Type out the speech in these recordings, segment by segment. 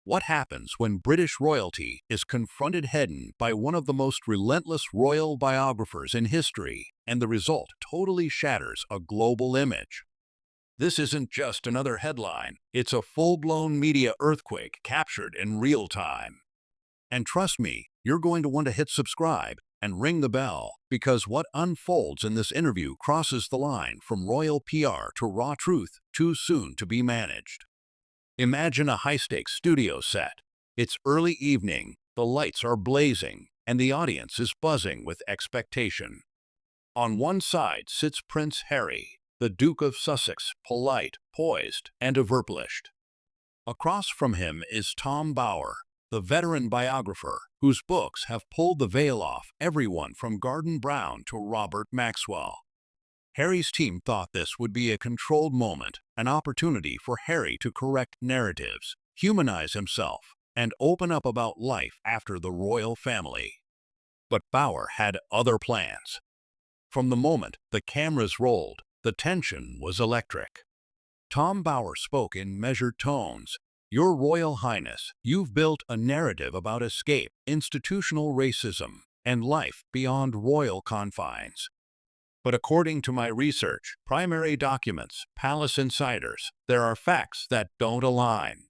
What happens when British royalty is confronted head-on by one of the most relentless royal biographers in history, and the result totally shatters a global image? This isn't just another headline, it's a full-blown media earthquake captured in real time. And trust me, you're going to want to hit subscribe and ring the bell, because what unfolds in this interview crosses the line from royal PR to raw truth too soon to be managed. Imagine a high-stakes studio set. It's early evening, the lights are blazing, and the audience is buzzing with expectation. On one side sits Prince Harry, the Duke of Sussex, polite, poised, and accomplished. Across from him is Tom Bower, the veteran biographer whose books have pulled the veil off everyone from Gordon Brown to Robert Maxwell. Harry's team thought this would be a controlled moment, an opportunity for Harry to correct narratives, humanize himself, and open up about life after the royal family. But Bower had other plans. From the moment the cameras rolled, the tension was electric. Tom Bower spoke in measured tones. "Your Royal Highness, you've built a narrative about escape, institutional racism, and life beyond royal confines. But according to my research, primary documents, palace insiders, there are facts that don't align.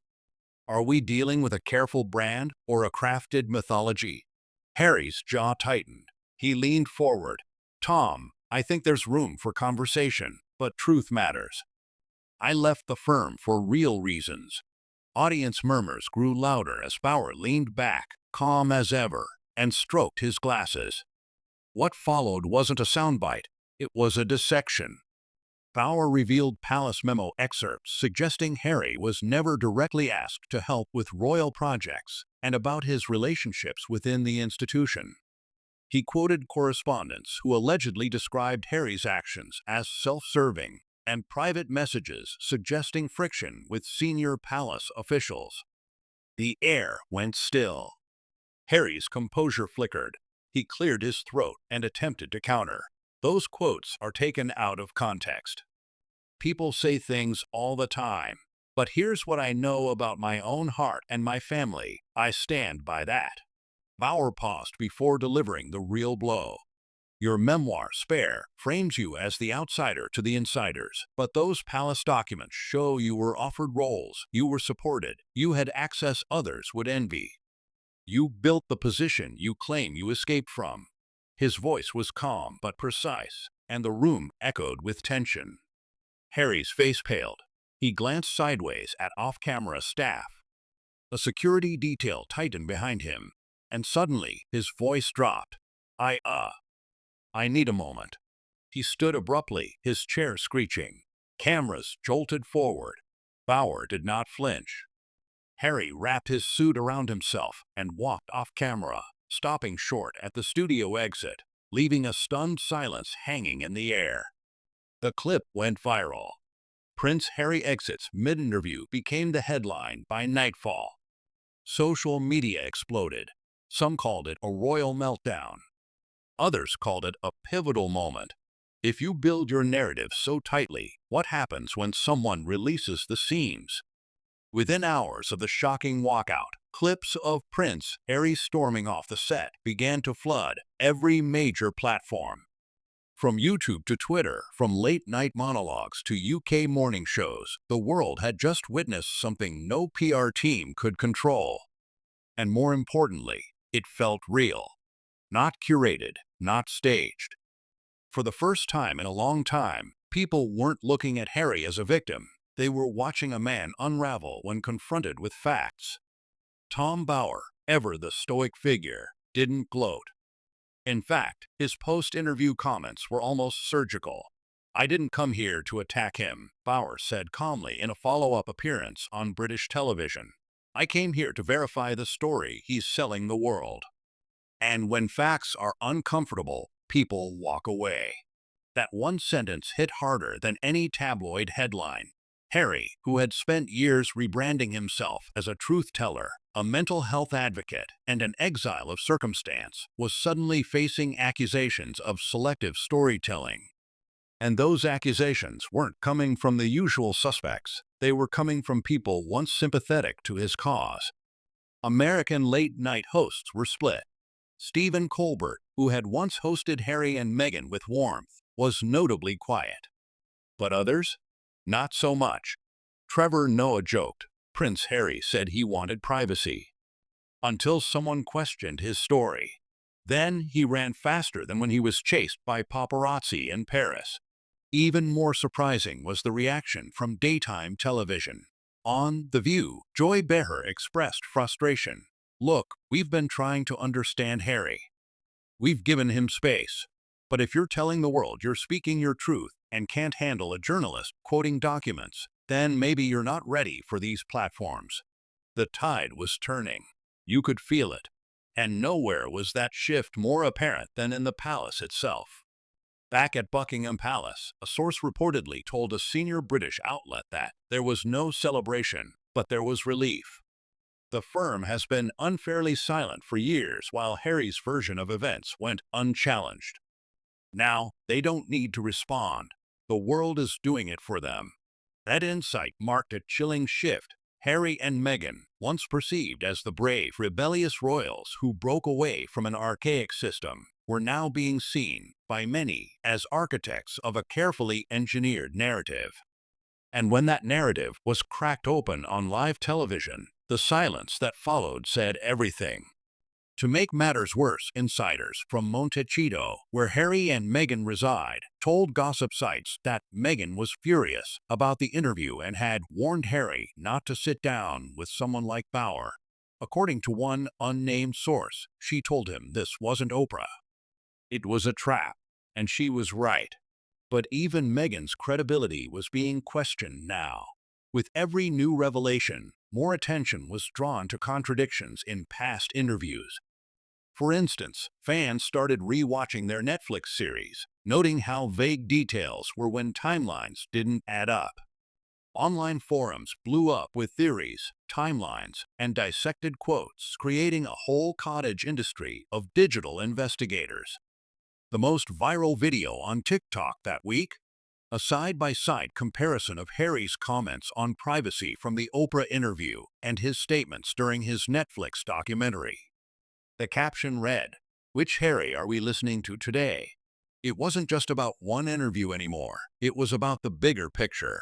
Are we dealing with a careful brand or a crafted mythology?" Harry's jaw tightened. He leaned forward. "Tom, I think there's room for conversation, but truth matters. I left the firm for real reasons." Audience murmurs grew louder as Bower leaned back, calm as ever, and stroked his glasses. What followed wasn't a soundbite, it was a dissection. Bower revealed palace memo excerpts suggesting Harry was never directly asked to help with royal projects, and about his relationships within the institution. He quoted correspondents who allegedly described Harry's actions as self-serving, and private messages suggesting friction with senior palace officials. The air went still. Harry's composure flickered. He cleared his throat and attempted to counter. "Those quotes are taken out of context. People say things all the time, but here's what I know about my own heart and my family. I stand by that." Bower paused before delivering the real blow. "Your memoir, Spare, frames you as the outsider to the insiders, but those palace documents show you were offered roles, you were supported, you had access others would envy. You built the position you claim you escaped from." His voice was calm but precise, and the room echoed with tension. Harry's face paled. He glanced sideways at off-camera staff. A security detail tightened behind him, and suddenly his voice dropped. I need a moment." He stood abruptly, his chair screeching. Cameras jolted forward. Bower did not flinch. Harry wrapped his suit around himself and walked off camera, stopping short at the studio exit, leaving a stunned silence hanging in the air. The clip went viral. "Prince Harry exits mid-interview" became the headline by nightfall. Social media exploded. Some called it a royal meltdown. Others called it a pivotal moment. If you build your narrative so tightly, what happens when someone releases the seams? Within hours of the shocking walkout, clips of Prince Harry storming off the set began to flood every major platform. From YouTube to Twitter, from late-night monologues to UK morning shows, the world had just witnessed something no PR team could control. And more importantly, it felt real. Not curated, not staged. For the first time in a long time, people weren't looking at Harry as a victim. They were watching a man unravel when confronted with facts. Tom Bower, ever the stoic figure, didn't gloat. In fact, his post-interview comments were almost surgical. "I didn't come here to attack him," Bower said calmly in a follow-up appearance on British television. "I came here to verify the story he's selling the world." And when facts are uncomfortable, people walk away. That one sentence hit harder than any tabloid headline. Harry, who had spent years rebranding himself as a truth-teller, a mental health advocate, and an exile of circumstance, was suddenly facing accusations of selective storytelling. And those accusations weren't coming from the usual suspects. They were coming from people once sympathetic to his cause. American late-night hosts were split. Stephen Colbert, who had once hosted Harry and Meghan with warmth, was notably quiet. But others? Not so much. Trevor Noah joked. Prince Harry said he wanted privacy. Until someone questioned his story. Then he ran faster than when he was chased by paparazzi in Paris. Even more surprising was the reaction from daytime television. On The View, Joy Behar expressed frustration. "Look, we've been trying to understand Harry. We've given him space. But if you're telling the world you're speaking your truth and can't handle a journalist quoting documents, then maybe you're not ready for these platforms." The tide was turning. You could feel it. And nowhere was that shift more apparent than in the palace itself. Back at Buckingham Palace, a source reportedly told a senior British outlet that there was no celebration, but there was relief. The firm has been unfairly silent for years while Harry's version of events went unchallenged. Now, they don't need to respond. The world is doing it for them. That insight marked a chilling shift. Harry and Meghan, once perceived as the brave, rebellious royals who broke away from an archaic system, were now being seen by many as architects of a carefully engineered narrative. And when that narrative was cracked open on live television, the silence that followed said everything. To make matters worse, insiders from Montecito, where Harry and Meghan reside, told gossip sites that Meghan was furious about the interview and had warned Harry not to sit down with someone like Bauer. According to one unnamed source, she told him this wasn't Oprah. It was a trap, and she was right. But even Meghan's credibility was being questioned now. With every new revelation, more attention was drawn to contradictions in past interviews. For instance, fans started re-watching their Netflix series, noting how vague details were when timelines didn't add up. Online forums blew up with theories, timelines, and dissected quotes, creating a whole cottage industry of digital investigators. The most viral video on TikTok that week? A side-by-side comparison of Harry's comments on privacy from the Oprah interview and his statements during his Netflix documentary. The caption read, "Which Harry are we listening to today?" It wasn't just about one interview anymore. It was about the bigger picture.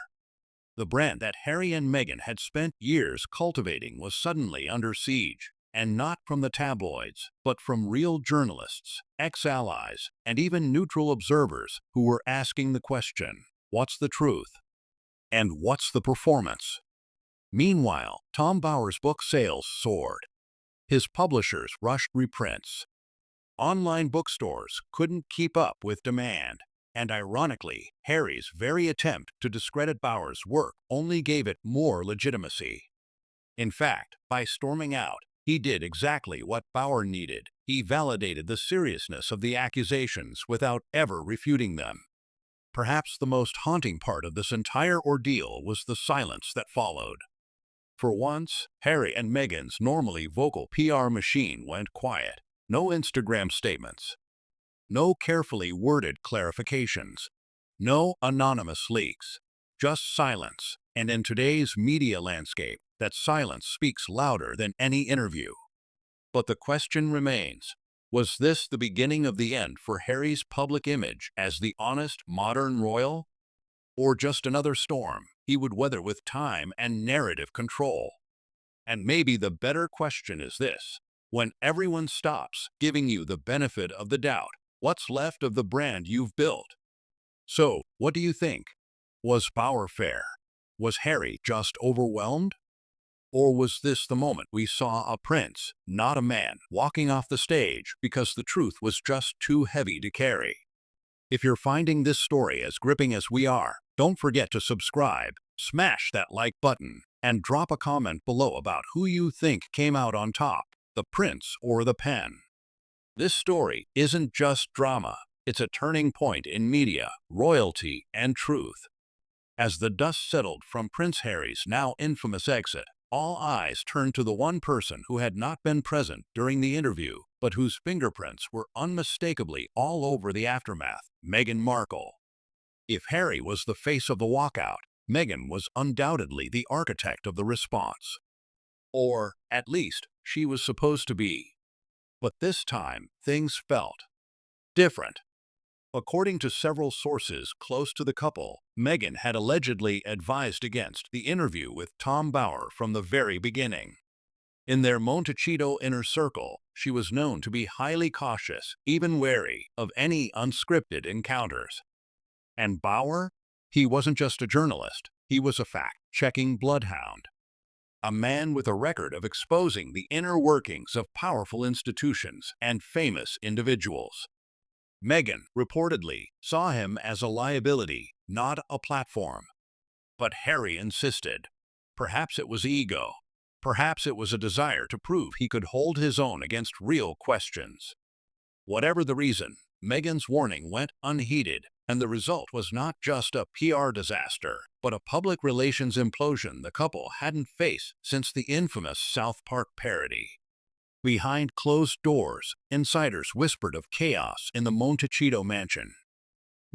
The brand that Harry and Meghan had spent years cultivating was suddenly under siege, and not from the tabloids, but from real journalists, ex-allies, and even neutral observers who were asking the question, what's the truth? And what's the performance? Meanwhile, Tom Bauer's book sales soared. His publishers rushed reprints. Online bookstores couldn't keep up with demand, and ironically, Harry's very attempt to discredit Bauer's work only gave it more legitimacy. In fact, by storming out, he did exactly what Bauer needed. He validated the seriousness of the accusations without ever refuting them. Perhaps the most haunting part of this entire ordeal was the silence that followed. For once, Harry and Meghan's normally vocal PR machine went quiet. No Instagram statements. No carefully worded clarifications. No anonymous leaks. Just silence. And in today's media landscape, that silence speaks louder than any interview. But the question remains, was this the beginning of the end for Harry's public image as the honest, modern royal? Or just another storm he would weather with time and narrative control? And maybe the better question is this: when everyone stops giving you the benefit of the doubt, what's left of the brand you've built? So, what do you think? Was Bauer fair? Was Harry just overwhelmed? Or was this the moment we saw a prince, not a man, walking off the stage because the truth was just too heavy to carry? If you're finding this story as gripping as we are, don't forget to subscribe, smash that like button, and drop a comment below about who you think came out on top, the prince or the pen. This story isn't just drama, it's a turning point in media, royalty, and truth. As the dust settled from Prince Harry's now infamous exit, all eyes turned to the one person who had not been present during the interview, but whose fingerprints were unmistakably all over the aftermath: Meghan Markle. If Harry was the face of the walkout, Meghan was undoubtedly the architect of the response. Or, at least, she was supposed to be. But this time, things felt different. According to several sources close to the couple, Meghan had allegedly advised against the interview with Tom Bauer from the very beginning. In their Montecito inner circle, she was known to be highly cautious, even wary of any unscripted encounters. And Bauer? He wasn't just a journalist, he was a fact-checking bloodhound. A man with a record of exposing the inner workings of powerful institutions and famous individuals. Meghan, reportedly, saw him as a liability, not a platform. But Harry insisted. Perhaps it was ego. Perhaps it was a desire to prove he could hold his own against real questions. Whatever the reason, Meghan's warning went unheeded, and the result was not just a PR disaster, but a public relations implosion the couple hadn't faced since the infamous South Park parody. Behind closed doors, insiders whispered of chaos in the Montecito mansion.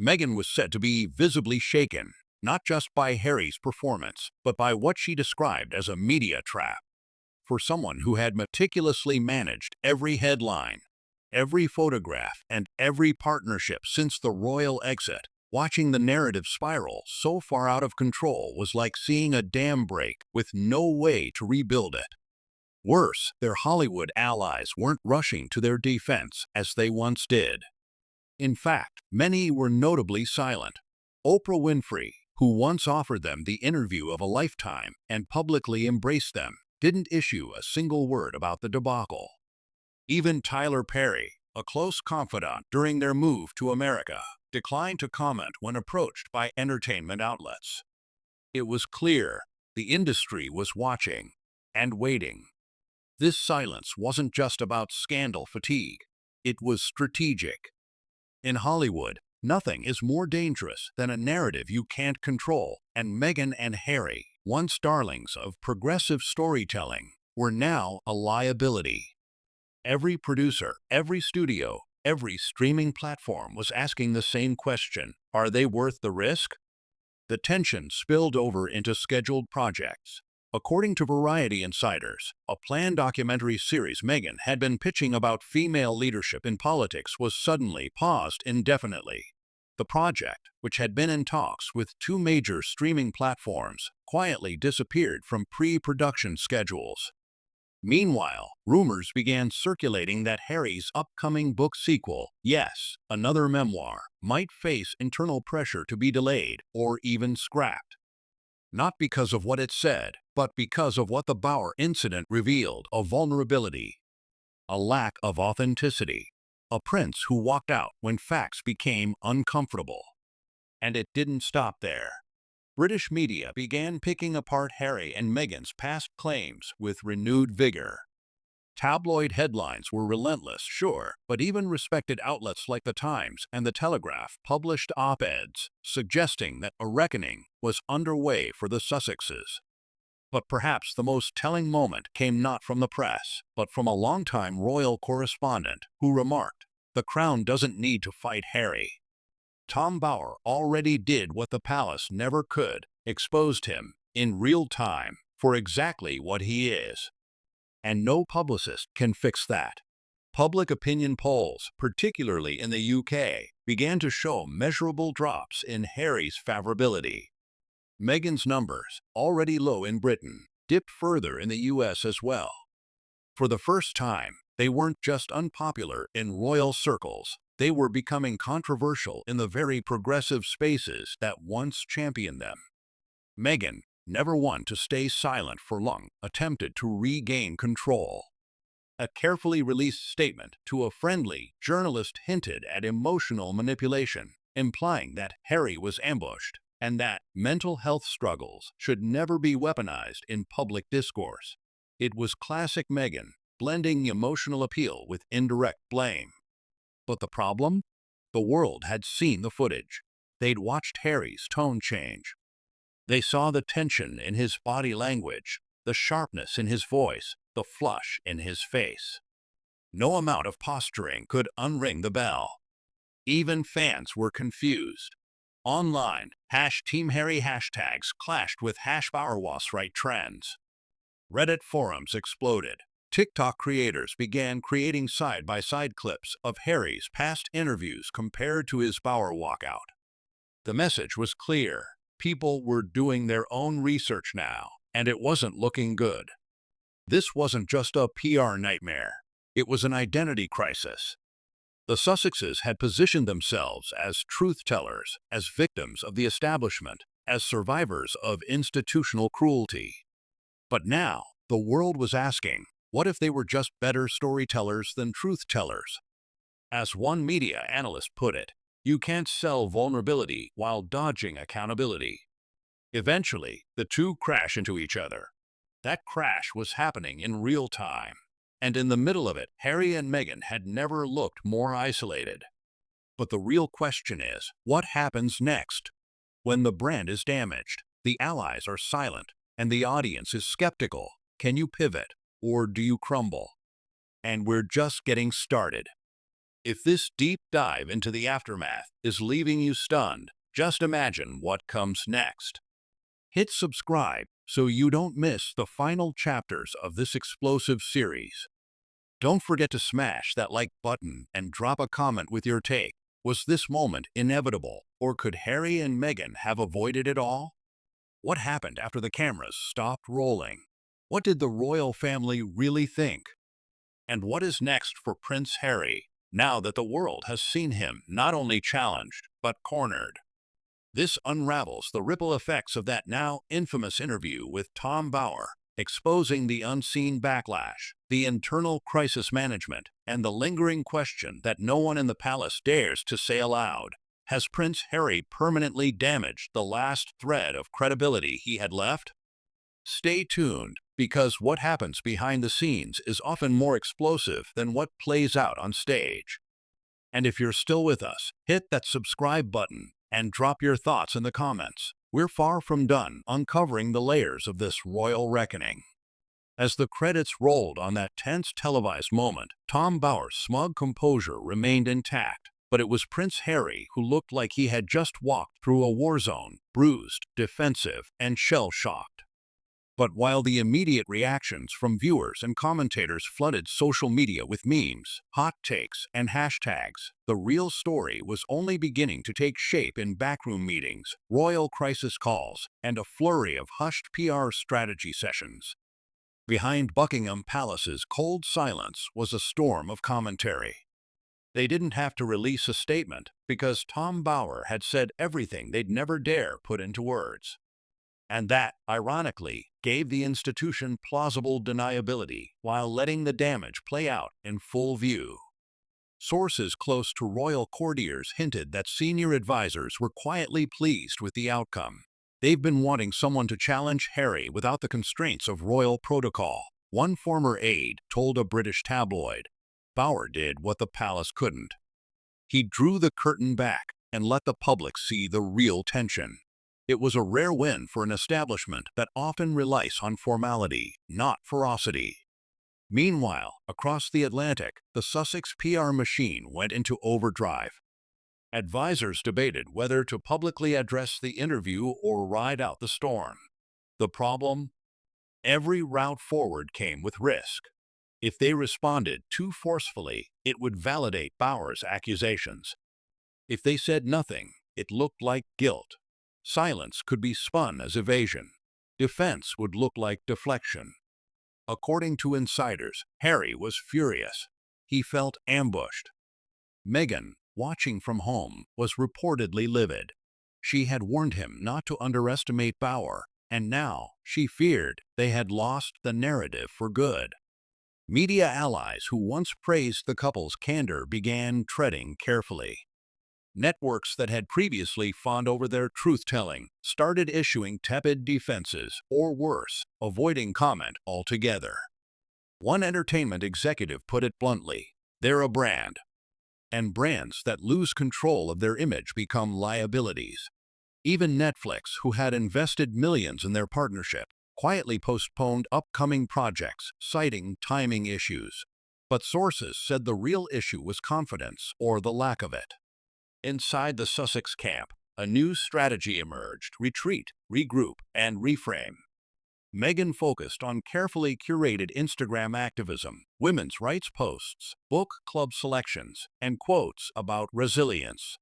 Meghan was said to be visibly shaken, not just by Harry's performance, but by what she described as a media trap. For someone who had meticulously managed every headline, every photograph, and every partnership since the royal exit, watching the narrative spiral so far out of control was like seeing a dam break with no way to rebuild it. Worse, their Hollywood allies weren't rushing to their defense as they once did. In fact, many were notably silent. Oprah Winfrey, who once offered them the interview of a lifetime and publicly embraced them, didn't issue a single word about the debacle. Even Tyler Perry, a close confidant during their move to America, declined to comment when approached by entertainment outlets. It was clear the industry was watching and waiting. This silence wasn't just about scandal fatigue, it was strategic. In Hollywood, nothing is more dangerous than a narrative you can't control, and Meghan and Harry, once darlings of progressive storytelling, were now a liability. Every producer, every studio, every streaming platform was asking the same question: are they worth the risk? The tension spilled over into scheduled projects. According to Variety insiders, a planned documentary series Meghan had been pitching about female leadership in politics was suddenly paused indefinitely. The project, which had been in talks with two major streaming platforms, quietly disappeared from pre-production schedules. Meanwhile, rumors began circulating that Harry's upcoming book sequel, Yes, Another Memoir, might face internal pressure to be delayed or even scrapped. Not because of what it said, but because of what the Bauer incident revealed: a vulnerability, a lack of authenticity, a prince who walked out when facts became uncomfortable. And it didn't stop there. British media began picking apart Harry and Meghan's past claims with renewed vigor. Tabloid headlines were relentless, sure, but even respected outlets like The Times and The Telegraph published op-eds suggesting that a reckoning was underway for the Sussexes. But perhaps the most telling moment came not from the press, but from a longtime royal correspondent who remarked, "The crown doesn't need to fight Harry. Tom Bauer already did what the palace never could, exposed him, in real time, for exactly what he is. And no publicist can fix that." Public opinion polls, particularly in the UK, began to show measurable drops in Harry's favorability. Meghan's numbers, already low in Britain, dipped further in the US as well. For the first time, they weren't just unpopular in royal circles, they were becoming controversial in the very progressive spaces that once championed them. Meghan, never one to stay silent for long, attempted to regain control. A carefully released statement to a friendly journalist hinted at emotional manipulation, implying that Harry was ambushed and that mental health struggles should never be weaponized in public discourse. It was classic Meghan, blending emotional appeal with indirect blame. But the problem? The world had seen the footage. They'd watched Harry's tone change. They saw the tension in his body language, the sharpness in his voice, the flush in his face. No amount of posturing could unring the bell. Even fans were confused. Online, #TeamHarry hashtags clashed with #BauerWasRight trends. Reddit forums exploded. TikTok creators began creating side-by-side clips of Harry's past interviews compared to his Bauer walkout. The message was clear. People were doing their own research now, and it wasn't looking good. This wasn't just a PR nightmare. It was an identity crisis. The Sussexes had positioned themselves as truth-tellers, as victims of the establishment, as survivors of institutional cruelty. But now, the world was asking, what if they were just better storytellers than truth-tellers? As one media analyst put it, you can't sell vulnerability while dodging accountability. Eventually, the two crash into each other. That crash was happening in real time. And in the middle of it, Harry and Meghan had never looked more isolated. But the real question is, what happens next? When the brand is damaged, the allies are silent, and the audience is skeptical. Can you pivot, or do you crumble? And we're just getting started. If this deep dive into the aftermath is leaving you stunned, just imagine what comes next. Hit subscribe so you don't miss the final chapters of this explosive series. Don't forget to smash that like button and drop a comment with your take. Was this moment inevitable, or could Harry and Meghan have avoided it all? What happened after the cameras stopped rolling? What did the royal family really think? And what is next for Prince Harry, now that the world has seen him not only challenged, but cornered? This unravels the ripple effects of that now infamous interview with Tom Bauer, exposing the unseen backlash, the internal crisis management, and the lingering question that no one in the palace dares to say aloud. Has Prince Harry permanently damaged the last thread of credibility he had left? Stay tuned, because what happens behind the scenes is often more explosive than what plays out on stage. And if you're still with us, hit that subscribe button and drop your thoughts in the comments. We're far from done uncovering the layers of this royal reckoning. As the credits rolled on that tense televised moment, Tom Bauer's smug composure remained intact, but it was Prince Harry who looked like he had just walked through a war zone, bruised, defensive, and shell-shocked. But while the immediate reactions from viewers and commentators flooded social media with memes, hot takes, and hashtags, the real story was only beginning to take shape in backroom meetings, royal crisis calls, and a flurry of hushed PR strategy sessions. Behind Buckingham Palace's cold silence was a storm of commentary. They didn't have to release a statement because Tom Bauer had said everything they'd never dare put into words. And that, ironically, gave the institution plausible deniability while letting the damage play out in full view. Sources close to royal courtiers hinted that senior advisors were quietly pleased with the outcome. They've been wanting someone to challenge Harry without the constraints of royal protocol. One former aide told a British tabloid, Bauer did what the palace couldn't. He drew the curtain back and let the public see the real tension. It was a rare win for an establishment that often relies on formality, not ferocity. Meanwhile, across the Atlantic, the Sussex PR machine went into overdrive. Advisors debated whether to publicly address the interview or ride out the storm. The problem? Every route forward came with risk. If they responded too forcefully, it would validate Bauer's accusations. If they said nothing, it looked like guilt. Silence could be spun as evasion. Defense would look like deflection. According to insiders, Harry was furious. He felt ambushed. Meghan, watching from home, was reportedly livid. She had warned him not to underestimate Bauer, and now she feared they had lost the narrative for good. Media allies who once praised the couple's candor began treading carefully. Networks that had previously fawned over their truth-telling started issuing tepid defenses, or worse, avoiding comment altogether. One entertainment executive put it bluntly, they're a brand. And brands that lose control of their image become liabilities. Even Netflix, who had invested millions in their partnership, quietly postponed upcoming projects, citing timing issues. But sources said the real issue was confidence, or the lack of it. Inside the Sussex camp, a new strategy emerged: retreat, regroup, and reframe. Meghan focused on carefully curated Instagram activism, women's rights posts, book club selections, and quotes about resilience.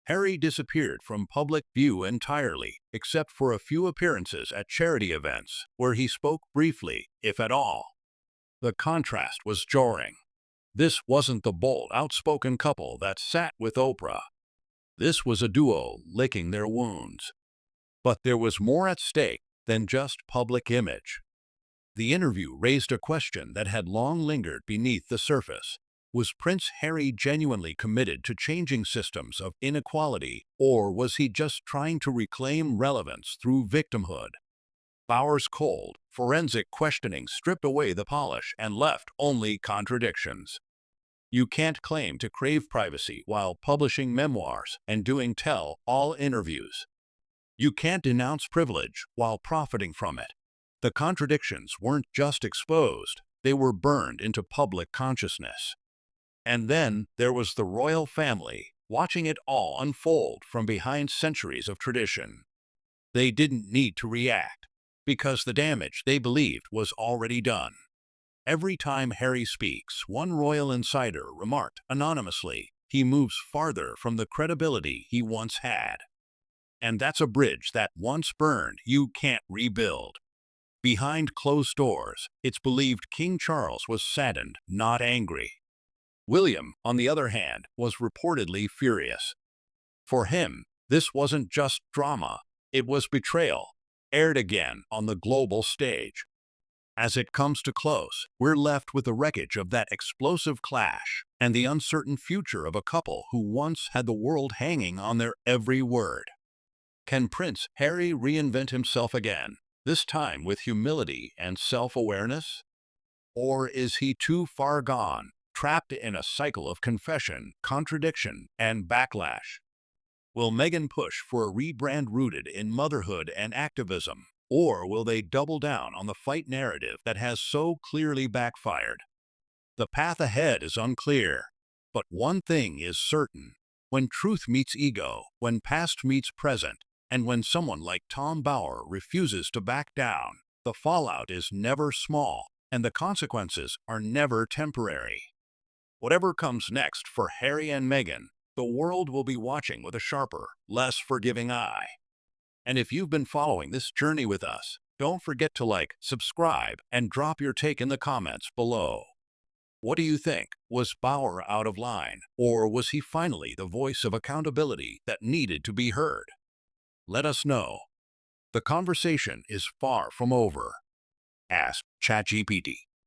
Harry disappeared from public view entirely, except for a few appearances at charity events, where he spoke briefly, if at all. The contrast was jarring. This wasn't the bold, outspoken couple that sat with Oprah. This was a duo licking their wounds. But there was more at stake than just public image. The interview raised a question that had long lingered beneath the surface. Was Prince Harry genuinely committed to changing systems of inequality, or was he just trying to reclaim relevance through victimhood? Bauer's cold, forensic questioning stripped away the polish and left only contradictions. You can't claim to crave privacy while publishing memoirs and doing tell-all interviews. You can't denounce privilege while profiting from it. The contradictions weren't just exposed, they were burned into public consciousness. And then there was the royal family, watching it all unfold from behind centuries of tradition. They didn't need to react, because the damage they believed was already done. Every time Harry speaks, one royal insider remarked anonymously, he moves farther from the credibility he once had. And that's a bridge that once burned you can't rebuild. Behind closed doors, it's believed King Charles was saddened, not angry. William, on the other hand, was reportedly furious. For him, this wasn't just drama, it was betrayal, aired again on the global stage. As it comes to close, we're left with the wreckage of that explosive clash and the uncertain future of a couple who once had the world hanging on their every word. Can Prince Harry reinvent himself again, this time with humility and self-awareness? Or is he too far gone, trapped in a cycle of confession, contradiction, and backlash? Will Meghan push for a rebrand rooted in motherhood and activism, or will they double down on the fight narrative that has so clearly backfired? The path ahead is unclear, but one thing is certain. When truth meets ego, when past meets present, and when someone like Tom Bauer refuses to back down, the fallout is never small, and the consequences are never temporary. Whatever comes next for Harry and Meghan, the world will be watching with a sharper, less forgiving eye. And if you've been following this journey with us, don't forget to like, subscribe, and drop your take in the comments below. What do you think? Was Bauer out of line, or was he finally the voice of accountability that needed to be heard? Let us know. The conversation is far from over. Ask ChatGPT.